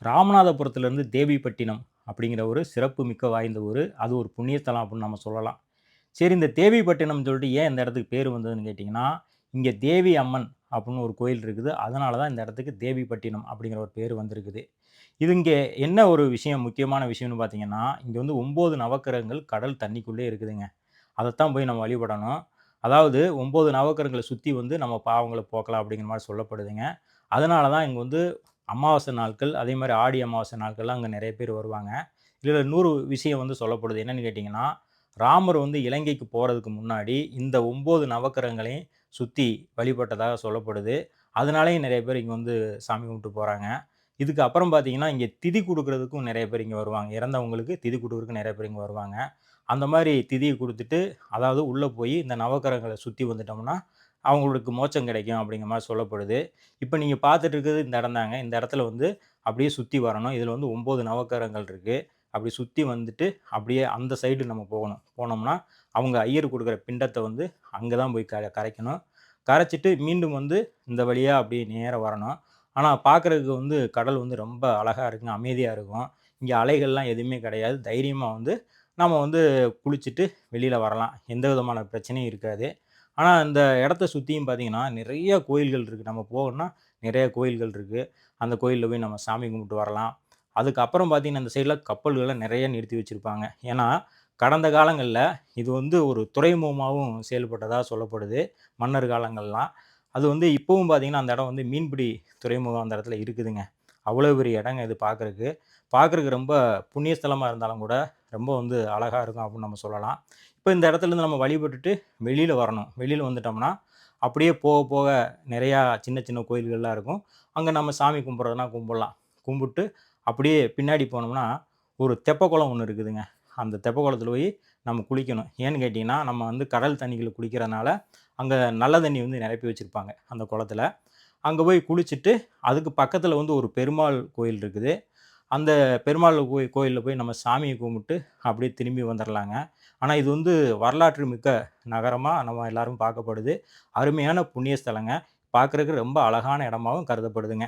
ராமநாதபுரத்திலிருந்து தேவிப்பட்டினம் அப்படிங்கிற ஒரு சிறப்பு மிக்க வாய்ந்த ஊரு. அது ஒரு புண்ணியஸ்தலம் அப்படின்னு நம்ம சொல்லலாம். சரி இந்த தேவிப்பட்டினம்னு சொல்லிட்டு ஏன் இந்த இடத்துக்கு பேரு வந்ததுன்னு கேட்டீங்கன்னா, இங்க தேவி அம்மன் அப்படின்னு ஒரு கோயில் இருக்குது. அதனால தான் இந்த இடத்துக்கு தேவிப்பட்டினம் அப்படிங்கிற ஒரு பேரு வந்திருக்குது. இது இங்க என்ன ஒரு விஷயம் முக்கியமான விஷயம்னு பார்த்தீங்கன்னா, இங்க வந்து 9 நவக்கிரகங்கள் கடல் தண்ணிக்குள்ளே இருக்குதுங்க. அதத்தான் போய் நம்ம வழிபடணும். அதாவது 9 நவக்கிரகங்கள சுத்தி வந்து நம்ம பாவங்கள போக்கலாம் அப்படிங்கிற மாரி சொல்லப்படுதுங்க. அதனால தான் இங்க வந்து அமாவாசை நாட்கள், அதேமாரி ஆடி அமாவாசை நாட்கள்லாம் அங்க நெறைய பேர் வருவாங்க. இதுல இன்னொரு விஷயம் வந்து சொல்லப்படுது. என்னன்னு கேட்டீங்கன்னா, ராமர் வந்து இலங்கைக்கு போறதுக்கு முன்னாடி இந்த 9 நவக்கிரகங்களையும் சுத்தி வழிபட்டதாக சொல்லப்படுது. அதனாலேயும் நெறைய பேர் இங்க வந்து சாமி கும்பிட்டு போறாங்க. இதுக்கு அப்புறம் பார்த்தீங்கன்னா, இங்க திதி குடுக்குறதுக்கும் நெறைய பேர் இங்க வருவாங்க. இறந்தவங்களுக்கு திதி குடுக்குறதுக்கு நெறைய பேர் இங்க வருவாங்க. அந்த மாரி திதிய குடுத்துட்டு, அதாவது உள்ள போய் இந்த நவக்கிரகங்கள சுத்தி வந்துட்டோம்னா, அவங்களுக்கு மோட்சம் கிடைக்கும் அப்படிங்கிற மாரி சொல்லப்படுது. இப்ப நீங்க பார்த்துட்டு இருக்கிறது இந்த இடம் தாங்க. இந்த இடத்துல வந்து அப்படியே சுத்தி வரணும். இதுல வந்து 9 நவக்கிரகங்கள் இருக்கு. அப்படி சுத்தி வந்துட்டு, அப்படியே அந்த சைடு நம்ம போகணும். போனோம்னா, அவங்க ஐயர் குடுக்குற பிண்டத்த வந்து அங்க தான் போய் கரைக்கணும். கரைச்சுட்டு மீண்டும் வந்து இந்த வழியா அப்படியே நேரா வரணும். ஆனா பார்க்கறதுக்கு வந்து கடல் வந்து ரொம்ப அழகா இருக்குங்க. அமைதியா இருக்கும். இங்க அலைகள்லாம் எதுவுமே கிடையாது. தைரியமா வந்து நம்ம வந்து குளிச்சுட்டு வெளியில வரலாம். எந்த விதமான பிரச்சனையும் இருக்காது. ஆனா இந்த இடத்த சுத்தியும் பார்த்தீங்கன்னா, நிறைய கோயில்கள் இருக்கு. நம்ம போகணும்னா நிறைய கோயில்கள் இருக்கு. அந்த கோயில்ல போய் நம்ம சாமி கும்பிட்டு வரலாம். அதுக்கப்புறம் பார்த்தீங்கன்னா, இந்த சைட்ல கப்பல்கள நிறைய நிறுத்தி வச்சிருப்பாங்க. ஏன்னா, கடந்த காலங்கள்ல இது வந்து ஒரு துறைமுகமாவும் செயல்பட்டதா சொல்லப்படுது. மன்னர் காலங்கள்லாம். அது வந்து இப்பவும் பார்த்தீங்கன்னா, அந்த இடம் வந்து மீன்பிடி துறைமுகம் அந்த இடத்துல இருக்குதுங்க. அவ்வளோ பெரிய இடங்க இது பார்க்கறக்கு. பார்க்கறக்கு ரொம்ப புண்ணிய ஸ்தலமா இருந்தாலும் கூட, ரொம்ப வந்து அழகா இருக்கும் அப்படின்னு நம்ம சொல்லலாம். இப்ப இந்த இடத்துலருந்து நம்ம வழிபட்டுட்டு வெளியில வரணும். வெளியில வந்துட்டோம்னா, அப்படியே போக போக நிறையா சின்ன சின்ன கோயில்கள்லாம் இருக்கும். அங்க நம்ம சாமி கும்பிடுறதுனா கும்பிடலாம். கும்பிட்டு அப்படியே பின்னாடி போனோம்னா, ஒரு தெப்பக்குளம் ஒண்ணு இருக்குதுங்க. அந்த தெப்பக்குளத்தில போய் நம்ம குளிக்கணும். ஏன்னு கேட்டீங்கன்னா, நம்ம வந்து கடல் தண்ணீல குளிக்கிறனால, அங்க நல்ல தண்ணி வந்து நிரப்பி வச்சிருப்பாங்க, அந்த குளத்தில. அங்க போய் குளிச்சுட்டு, அதுக்கு பக்கத்தில வந்து ஒரு பெருமாள் கோயில் இருக்குது. அந்த பெருமாள் கோயில்ல போய் நம்ம சாமிய கும்பிட்டு, அப்படியே திரும்பி வந்துரலாங்க. ஆனா இது வந்து வரலாற்று மிக்க நகரமா நம்ம எல்லாரும் பார்க்கப்படுது. அருமையான புண்ணிய ஸ்தலங்க. பார்க்கறக்கு ரொம்ப அழகான இடமாவும் கருதப்படுதுங்க.